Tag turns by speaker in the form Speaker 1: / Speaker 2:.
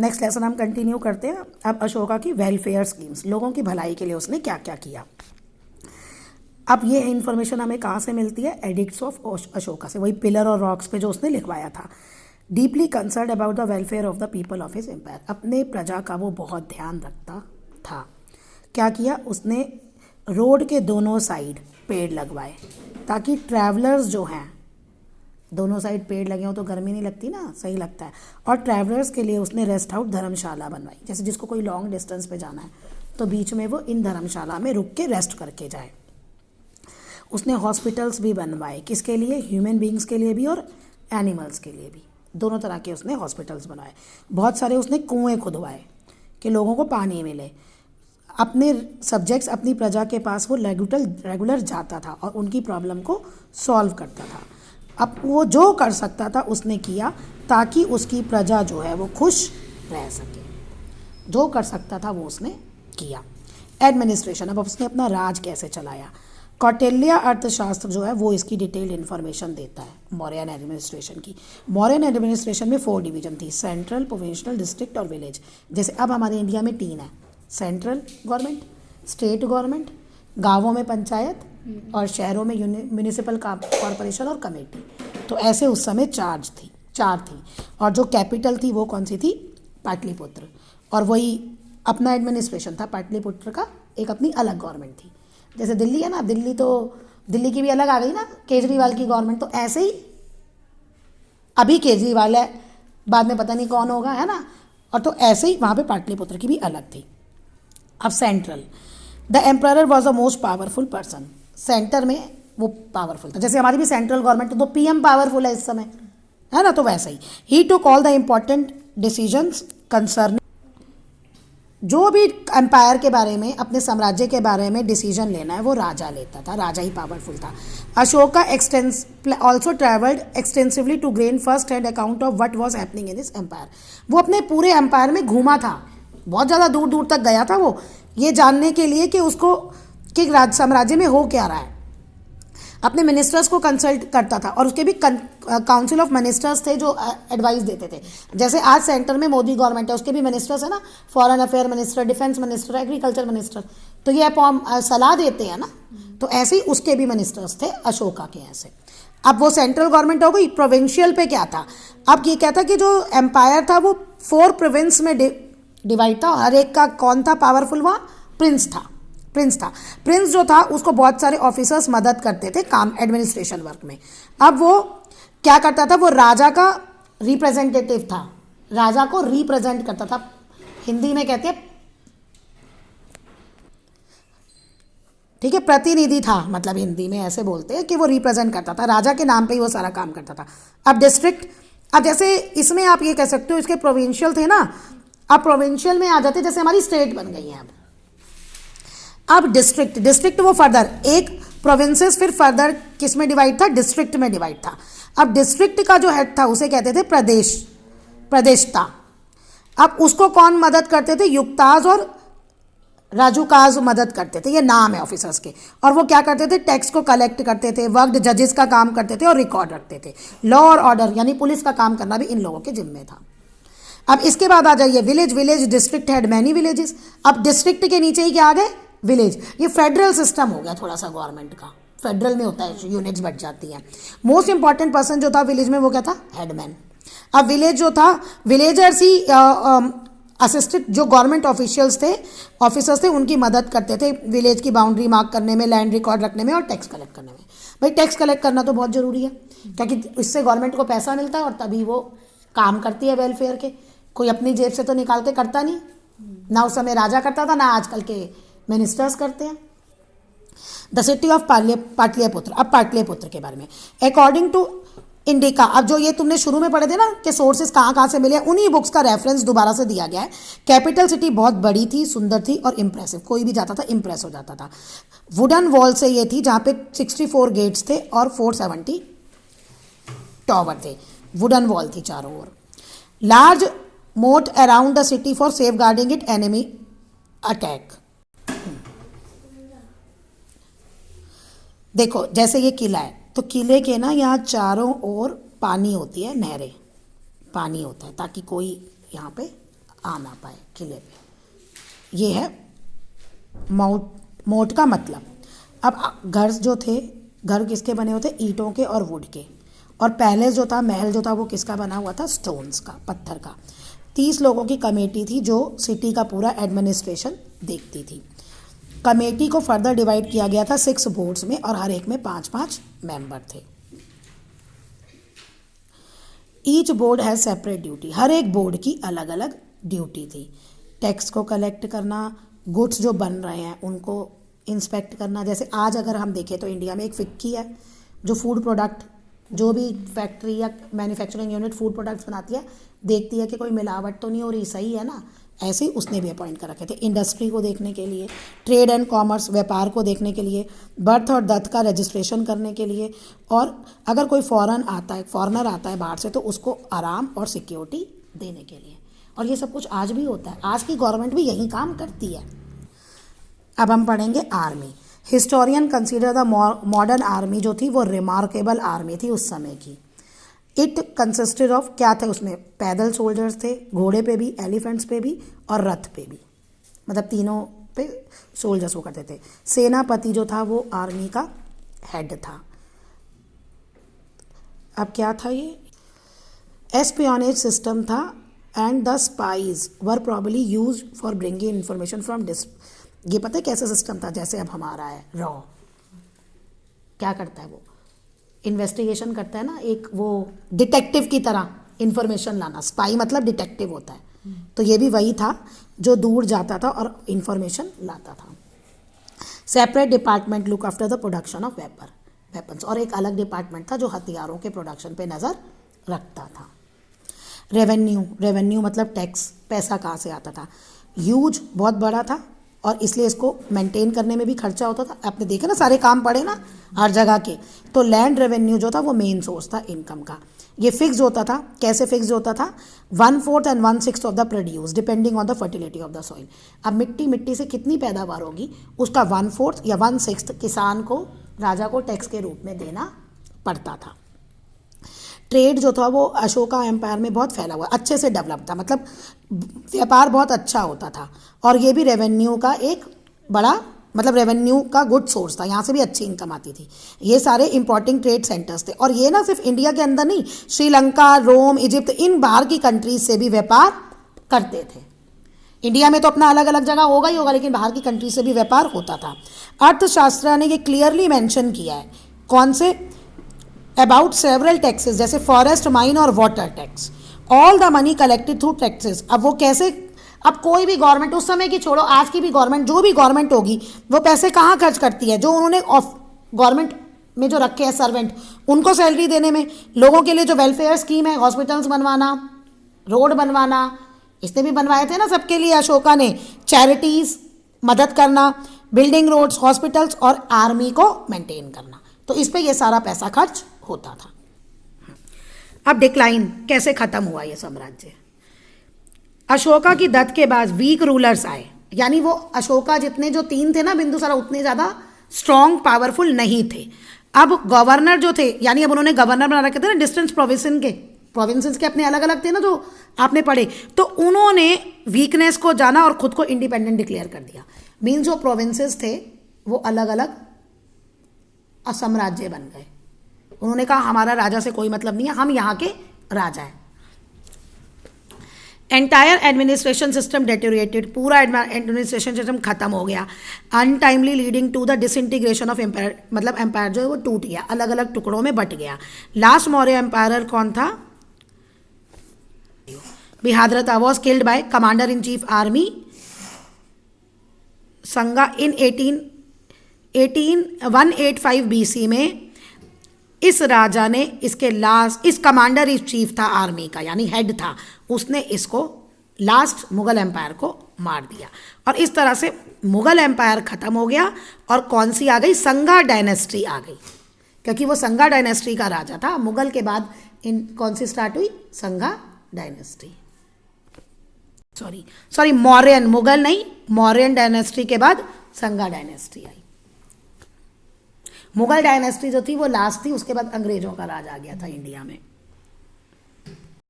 Speaker 1: Next lesson हम continue करते हैं। अब अशोका की वेलफेयर स्कीम्स, लोगों की भलाई के लिए उसने क्या क्या किया। अब ये इन्फॉर्मेशन हमें कहाँ से मिलती है, एडिक्ट्स ऑफ अशोका से, वही पिलर और रॉक्स पे जो उसने लिखवाया था। Deeply concern about the welfare of the people of his empire, अपने प्रजा का वो बहुत ध्यान रखता था। क्या किया उसने, रोड के दोनों साइड पेड़ लगवाए ताकि ट्रैवलर्स जो हैं, दोनों साइड पेड़ लगे हों तो गर्मी नहीं लगती ना, सही लगता है। और ट्रैवलर्स के लिए उसने रेस्ट हाउस धर्मशाला बनवाई, जैसे जिसको कोई लॉन्ग डिस्टेंस पे जाना है तो बीच में वो इन धर्मशाला में रुक के रेस्ट करके जाए। उसने हॉस्पिटल्स भी बनवाए, किसके लिए, ह्यूमन बींग्स के लिए भी और एनिमल्स के लिए भी, दोनों तरह के उसने हॉस्पिटल्स बनाए। बहुत सारे उसने कुएँ खुदवाए कि लोगों को पानी मिले। अपने सब्जेक्ट्स, अपनी प्रजा के पास वो रेगुलर जाता था और उनकी प्रॉब्लम को सॉल्व करता था। अब वो जो कर सकता था उसने किया ताकि उसकी प्रजा जो है वो खुश रह सके, जो कर सकता था वो उसने किया। एडमिनिस्ट्रेशन, अब उसने अपना राज कैसे चलाया। कौटिल्य अर्थशास्त्र जो है वो इसकी डिटेल्ड इन्फॉर्मेशन देता है मौर्यन एडमिनिस्ट्रेशन की। मौर्यन एडमिनिस्ट्रेशन में 4 डिवीजन थी, सेंट्रल, प्रोविंशियल, डिस्ट्रिक्ट और विलेज। जैसे अब हमारे इंडिया में 3 है, सेंट्रल गवर्नमेंट, स्टेट गवर्नमेंट, गांवों में पंचायत और शहरों में म्यूनिसिपल कॉरपोरेशन और कमेटी। तो ऐसे उस समय 4 थी। और जो कैपिटल थी वो कौन सी थी, पाटलिपुत्र। और वही अपना एडमिनिस्ट्रेशन था पाटलिपुत्र का, एक अपनी अलग गवर्नमेंट थी। जैसे दिल्ली है ना, दिल्ली की भी अलग आ गई ना, केजरीवाल की गवर्नमेंट। तो ऐसे ही अभी केजरीवाल है, बाद में पता नहीं कौन होगा, है ना। और तो ऐसे ही वहाँ पे पाटलिपुत्र की भी अलग थी। अब central, the emperor was the most powerful person, centre में वो पावरफुल था। जैसे हमारी भी सेंट्रल गवर्नमेंट, तो पीएम पावरफुल है इस समय, है ना। तो वैसे ही took all the important decisions concerning, जो भी एम्पायर के बारे में, अपने साम्राज्य के बारे में डिसीजन लेना है वो राजा लेता था, राजा ही पावरफुल था। Ashoka also travelled extensively to gain first hand account of what was happening in his empire. वो अपने पूरे एम्पायर में घूमा था, बहुत ज़्यादा दूर दूर तक गया था वो, ये जानने के लिए कि उसको कि साम्राज्य में हो क्या रहा है। अपने मिनिस्टर्स को कंसल्ट करता था और उसके भी काउंसिल ऑफ मिनिस्टर्स थे जो एडवाइस देते थे। जैसे आज सेंटर में मोदी गवर्नमेंट है, उसके भी मिनिस्टर्स है ना, foreign affair minister, defence minister, agriculture minister, तो ये सलाह देते हैं ना। तो ऐसे ही उसके भी मिनिस्टर्स थे अशोका के ऐसे। अब वो सेंट्रल गवर्नमेंट हो गई, प्रोविंशियल पे क्या था, अब ये क्या था कि जो एम्पायर था वो 4 प्रोविंस में डिवाइड था। हर एक का कौन था पावरफुल, वहाँ प्रिंस था। प्रिंस जो था उसको बहुत सारे ऑफिसर्स मदद करते थे काम, एडमिनिस्ट्रेशन वर्क में। अब वो क्या करता था, वो राजा का रिप्रेजेंटेटिव था, राजा को रिप्रेजेंट करता था। हिंदी में कहते हैं, ठीक है, प्रतिनिधि था, मतलब हिंदी में ऐसे बोलते हैं कि वो रिप्रेजेंट करता था, राजा के नाम पे ही वो सारा काम करता था। अब डिस्ट्रिक्ट, अब जैसे इसमें आप ये कह सकते हो, इसके प्रोविंशियल थे ना, अब प्रोविंशियल में आ जाते, जैसे हमारी स्टेट बन गई है। अब डिस्ट्रिक्ट वो फर्दर एक प्रोविंसेस, फिर फर्दर किस में डिवाइड था, डिस्ट्रिक्ट में डिवाइड था। अब डिस्ट्रिक्ट का जो हेड था उसे कहते थे प्रदेशता। अब उसको कौन मदद करते थे, युक्ताज और राजुकाज मदद करते थे, ये नाम है ऑफिसर्स के। और वो क्या करते थे, टैक्स को कलेक्ट करते थे, वर्कड जजेस का काम करते थे और रिकॉर्ड रखते थे। लॉ और ऑर्डर यानी पुलिस का काम करना भी इन लोगों के जिम्मे था। अब इसके बाद आ जाइए village district had many villages. अब डिस्ट्रिक्ट के नीचे ही क्या आ गए, विलेज। ये फेडरल सिस्टम हो गया थोड़ा सा गवर्नमेंट का, फेडरल में होता है, यूनिट्स बढ़ जाती हैं। मोस्ट इंपॉर्टेंट पर्सन जो था विलेज में वो क्या था, हेडमैन। अब विलेज जो था, विलेजर्स ही असिस्टेंट जो गवर्नमेंट ऑफिशियल्स थे, ऑफिसर्स थे, उनकी मदद करते थे विलेज की बाउंड्री मार्क करने में, लैंड रिकॉर्ड रखने में और टैक्स कलेक्ट करने में। भाई टैक्स कलेक्ट करना तो बहुत ज़रूरी है, क्योंकि इससे गवर्नमेंट को पैसा मिलता है और तभी वो काम करती है वेलफेयर के। कोई अपनी जेब से तो निकाल के करता नहीं, ना उस समय राजा करता था, ना आजकल के मिनिस्टर्स करते हैं। The city of Pataliputra. अब पाटलिपुत्र के बारे में, अकॉर्डिंग टू इंडिका, अब जो ये तुमने शुरू में पढ़े थे ना कि सोर्सेज कहाँ से मिले, उन्हीं बुक्स का रेफरेंस दोबारा से दिया गया है। कैपिटल सिटी बहुत बड़ी थी, सुंदर थी और इंप्रेसिव, कोई भी जाता था इम्प्रेस हो जाता था। वुडन वॉल से ये थी, जहाँ पे 64 गेट्स थे और 470 टॉवर थे। वुडन वॉल थी चारों ओर। Large moat around the city for safeguarding it enemy attack. देखो जैसे ये किला है, तो किले के ना यहाँ चारों ओर पानी होती है, नहरें, पानी होता है ताकि कोई यहाँ पे आ ना पाए किले पे। ये है मोट का मतलब। अब घर जो थे, घर किसके बने होते? ईंटों के और वुड के। और पैलेस जो था, महल जो था, वो किसका बना हुआ था? स्टोन्स का, पत्थर का। 30 लोगों की कमेटी थी जो सिटी का पूरा एडमिनिस्ट्रेशन देखती थी। कमेटी को फर्दर डिवाइड किया गया था 6 बोर्ड्स में और हर एक में 5-5 मेंबर थे। Each board has separate duty, हर एक बोर्ड की अलग अलग ड्यूटी थी। टैक्स को कलेक्ट करना, गुड्स जो बन रहे हैं उनको इंस्पेक्ट करना। जैसे आज अगर हम देखें तो इंडिया में एक फिक्की है जो फूड प्रोडक्ट, जो भी फैक्ट्री या मैन्युफैक्चरिंग यूनिट फूड प्रोडक्ट्स बनाती है, देखती है कि कोई मिलावट तो नहीं हो रही, सही है ना। ऐसे ही उसने भी अपॉइंट कर रखे थे इंडस्ट्री को देखने के लिए, ट्रेड एंड कॉमर्स व्यापार को देखने के लिए, बर्थ और डेथ का रजिस्ट्रेशन करने के लिए, और अगर कोई फॉरेनर आता है बाहर से तो उसको आराम और सिक्योरिटी देने के लिए। और ये सब कुछ आज भी होता है, आज की गवर्नमेंट भी यही काम करती है। अब हम पढ़ेंगे army. Historian consider the modern army जो थी वो रिमार्केबल आर्मी थी उस समय की। इट कंसिस्टेड ऑफ, क्या थे उसमें? पैदल सोल्जर्स थे, घोड़े पे भी, एलिफेंट्स पे भी और रथ पे भी, मतलब तीनों पे सोल्जर्स वो करते थे। सेनापति जो था वो आर्मी का हेड था। अब क्या था ये? एस्पियोनेज सिस्टम था and the spies were probably use for bringing information from ये पता है कैसा सिस्टम था? जैसे अब हमारा है रॉ, क्या करता है वो? इन्वेस्टिगेशन करता है ना, एक वो डिटेक्टिव की तरह इंफॉर्मेशन लाना। स्पाई मतलब डिटेक्टिव होता है। तो ये भी वही था जो दूर जाता था और इंफॉर्मेशन लाता था। Separate department look after the production of weapons, और एक अलग डिपार्टमेंट था जो हथियारों के प्रोडक्शन पे नज़र रखता था। रेवेन्यू मतलब टैक्स, पैसा कहाँ से आता था। ह्यूज, बहुत बड़ा था और इसलिए इसको मेंटेन करने में भी खर्चा होता था। आपने देखा ना, सारे काम पड़े ना हर जगह के। तो लैंड रेवेन्यू जो था वो मेन सोर्स था इनकम का। ये फिक्स होता था। कैसे फिक्स होता था? 1/4 and 1/6 of the produce depending on the fertility of the soil. अब मिट्टी से कितनी पैदावार होगी उसका 1/4 या 1/6 किसान को, राजा को टैक्स के रूप में देना पड़ता था। ट्रेड जो था वो अशोका एम्पायर में बहुत फैला हुआ, अच्छे से डेवलप था, मतलब व्यापार बहुत अच्छा होता था। और ये भी रेवेन्यू का एक बड़ा, मतलब रेवेन्यू का गुड सोर्स था, यहाँ से भी अच्छी इनकम आती थी। ये सारे इंपॉर्टेंट ट्रेड सेंटर्स थे। और ये ना सिर्फ इंडिया के अंदर नहीं, श्रीलंका, रोम, इजिप्ट, इन बाहर की कंट्रीज से भी व्यापार करते थे। इंडिया में तो अपना अलग अलग जगह होगा ही होगा, लेकिन बाहर की कंट्री से भी व्यापार होता था। अर्थशास्त्र ने ये क्लियरली मेंशन किया है। कौन से? अबाउट सेवरल टैक्सेस, जैसे फॉरेस्ट, माइन और water tax. All the money collected through taxes. अब वो कैसे? अब कोई भी गवर्नमेंट, उस समय की छोड़ो, आज की भी गवर्नमेंट, जो भी गवर्नमेंट होगी वो पैसे कहाँ खर्च करती है? जो उन्होंने गवर्नमेंट में जो रखे हैं सर्वेंट, उनको सैलरी देने में। लोगों के लिए जो वेलफेयर स्कीम है, हॉस्पिटल्स बनवाना, रोड बनवाना, इसने भी बनवाए थे ना सबके लिए अशोका ने। चैरिटीज़, मदद करना, बिल्डिंग रोड्स, हॉस्पिटल्स और आर्मी को मेंटेन करना। तो इस पे ये सारा पैसा खर्च होता था। अब डिक्लाइन, कैसे खत्म हुआ ये साम्राज्य? अशोका की डेथ के बाद वीक रूलर्स आए, यानी वो अशोका जितने जो 3 थे ना, बिंदुसारा, उतने ज़्यादा स्ट्रॉन्ग पावरफुल नहीं थे। अब गवर्नर जो थे, यानी अब उन्होंने गवर्नर बना रखे थे ना डिस्टेंस प्रोविंसेस के अपने अलग अलग थे ना, जो आपने पढ़े, तो उन्होंने वीकनेस को जाना और खुद को इंडिपेंडेंट डिक्लेयर कर दिया। मीन्स जो प्रोविंसेस थे वो अलग अलग साम्राज्य बन गए। उन्होंने कहा हमारा राजा से कोई मतलब नहीं है, हम यहाँ के राजा हैं। एंटायर एडमिनिस्ट्रेशन सिस्टम डेटोरिएटेड, पूरा एडमिनिस्ट्रेशन सिस्टम खत्म हो गया। Untimely leading to the disintegration of empire, मतलब एम्पायर जो है वो टूट गया, अलग अलग टुकड़ों में बट गया। लास्ट मौर्य एम्पायर कौन था? Brihadratha was killed by commander in chief army Shunga in 185 BC में। इस राजा ने इस कमांडर इन चीफ था आर्मी का, यानी हेड था, उसने इसको लास्ट मुगल एम्पायर को मार दिया। और इस तरह से मुगल एम्पायर खत्म हो गया। और कौन सी आ गई? संगा डायनेस्टी आ गई, क्योंकि वो संगा डायनेस्टी का राजा था। मुगल के बाद कौन सी स्टार्ट हुई? संगा डायनेस्टी। सॉरी मौर्यन, मुगल नहीं, मौर्यन डायनेस्टी के बाद संगा डायनेस्टी आई। मुगल डायनेस्टी जो थी वो लास्ट थी, उसके बाद अंग्रेजों का राज आ गया था इंडिया में।